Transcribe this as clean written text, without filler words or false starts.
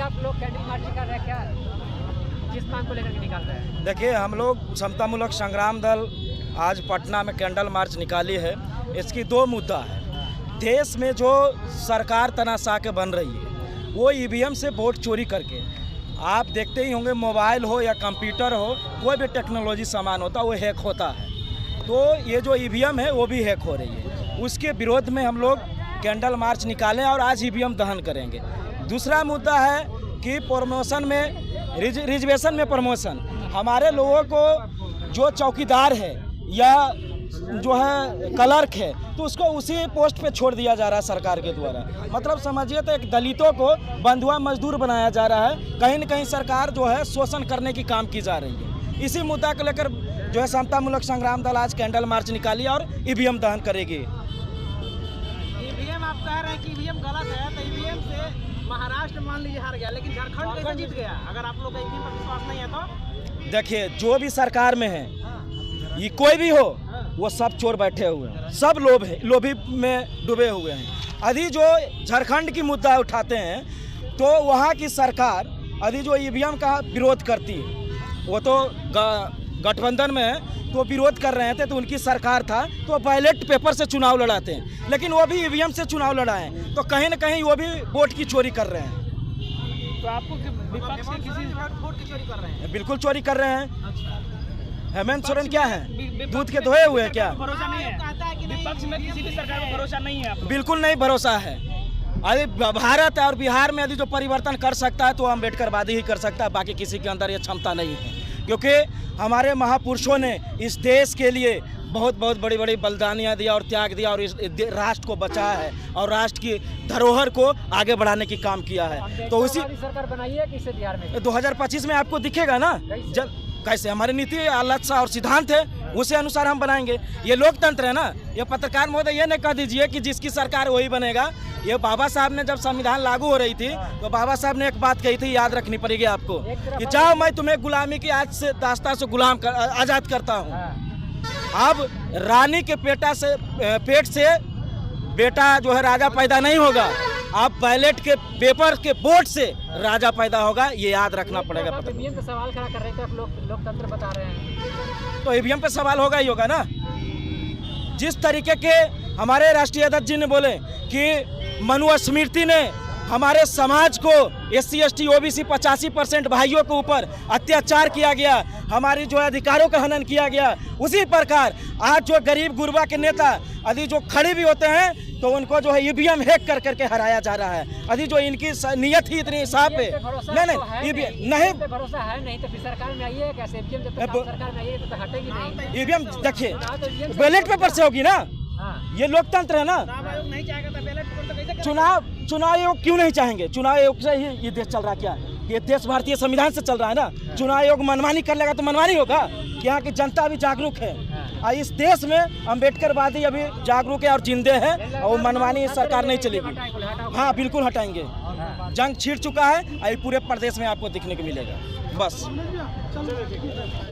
आप लोग candle march कर रहे हैं, क्या किस मांग को लेकर के निकाल रहे हैं? देखिए, हम लोग समतामूलक संग्राम दल आज पटना में कैंडल मार्च निकाली है। इसकी दो मुद्दा है। देश में जो सरकार तनाशा के बन रही है वो ईवीएम से वोट चोरी करके, आप देखते ही होंगे मोबाइल हो या कंप्यूटर हो, कोई भी टेक्नोलॉजी सामान होता है वो हैक होता है। तो ये जो ईवीएम है वो भी हैक हो रही है। उसके विरोध में हम लोग कैंडल मार्च निकालें और आज ईवीएम दहन करेंगे। दूसरा मुद्दा है कि प्रमोशन में रिजर्वेशन में प्रमोशन, हमारे लोगों को जो चौकीदार है या जो है क्लर्क है तो उसको उसी पोस्ट पे छोड़ दिया जा रहा है सरकार के द्वारा। मतलब समझिए तो एक दलितों को बंधुआ मजदूर बनाया जा रहा है। कहीं न कहीं सरकार जो है शोषण करने की काम की जा रही है। इसी मुद्दा को लेकर जो है समतामूलक संग्राम दल आज कैंडल मार्च निकाली और ईवीएम दहन करेगी। ईवीएम आप कह रहे हैं कि ईवीएम गलत है, तो ईवीएम से महाराष्ट्र मान लीजिए हार गया, लेकिन झारखंड कैसे जीत गया? अगर आप लोग का ईवीएम पर विश्वास नहीं है तो देखिए, जो भी सरकार में है, ये कोई भी हो, वो सब चोर बैठे हुए हैं, सब लोभी में डूबे हुए हैं। अभी जो झारखंड की मुद्दा उठाते हैं तो वहाँ की सरकार अभी जो ईवीएम का विरोध करती है, वो तो गठबंधन में है तो विरोध कर रहे थे, तो उनकी सरकार था तो बैलेट पेपर से चुनाव लड़ाते हैं, लेकिन वो भी ईवीएम से चुनाव लड़ाए, तो कहीं न कहीं वो भी वोट की चोरी कर रहे हैं। तो आपको विपक्ष के किसी वोट की चोरी कर रहे हैं? बिल्कुल चोरी कर रहे हैं। अच्छा, हेमंत सोरेन क्या है, दूध के धोए हुए हैं क्या? भरोसा नहीं है विपक्ष में, किसी भी सरकार को भरोसा नहीं है? बिल्कुल नहीं भरोसा है। अरे भारत और बिहार में यदि जो परिवर्तन कर सकता है तो अम्बेडकरवादी ही कर सकता है, बाकी किसी के अंदर ये क्षमता नहीं है। क्योंकि हमारे महापुरुषों ने इस देश के लिए बहुत बड़ी बड़ी बलिदानियाँ दिया और त्याग दिया और इस राष्ट्र को बचाया है और राष्ट्र की धरोहर को आगे बढ़ाने की काम किया है। तो उसी सरकार बनाई है किसे बिहार में? 2025 में आपको दिखेगा ना कैसे हमारी नीति लक्ष्य और सिद्धांत है, उसी अनुसार हम बनाएंगे। ये लोकतंत्र है ना। ये पत्रकार महोदय ये नहीं कह दीजिए कि जिसकी सरकार वही बनेगा। ये बाबा साहब ने जब संविधान लागू हो रही थी तो बाबा साहब ने एक बात कही थी, याद रखनी पड़ेगी आपको, कि जाओ मैं तुम्हें गुलामी की आज से दास्तां से आज़ाद करता हूँ। अब रानी के पेट से बेटा जो है राजा पैदा नहीं होगा, आप बैलेट के पेपर के वोट से राजा पैदा होगा, ये याद रखना पड़ेगा। ईवीएम पे सवाल खड़ा कर रहे थे, आप लोकतंत्र बता रहे हैं तो ईवीएम पे सवाल होगा ही होगा ना। जिस तरीके के हमारे राष्ट्रीय अध्यक्ष जी ने बोले कि मनुस्मृति ने हमारे समाज को SC ST OBC 85% भाइयों के ऊपर अत्याचार किया गया, हमारी जो अधिकारों का हनन किया गया, उसी प्रकार आज जो गरीब गुरबा के नेता अभी जो खड़े भी होते हैं तो उनको जो है ईवीएम हैक कर करके हराया जा रहा है। अभी जो इनकी नीयत ही इतनी साफ है। नहीं भरोसा है नहीं तो फिर सरकार में आइए कैसे? ईवीएम जब तक सरकार में आइए तो हटेगी नहीं। ईवीएम देखिए बैलेट पेपर से होगी ना। ये लोकतंत्र है ना। नहीं चाहेगा तो बैलेट पेपर तो कैसे? चुनाव आयोग क्यों नहीं चाहेंगे? चुनाव आयोग से ही ये देश चल रहा है क्या? ये देश भारतीय संविधान से चल रहा है ना। चुनाव आयोग मनमानी कर लेगा तो मनमानी होगा। यहाँ की जनता अभी जागरूक है और इस देश में अम्बेडकरवादी अभी जागरूक है और जिंदे हैं और मनमानी सरकार नहीं चलेगी। हाँ बिल्कुल हटाएंगे। जंग छिड़ चुका है और पूरे प्रदेश में आपको दिखने को मिलेगा। बस।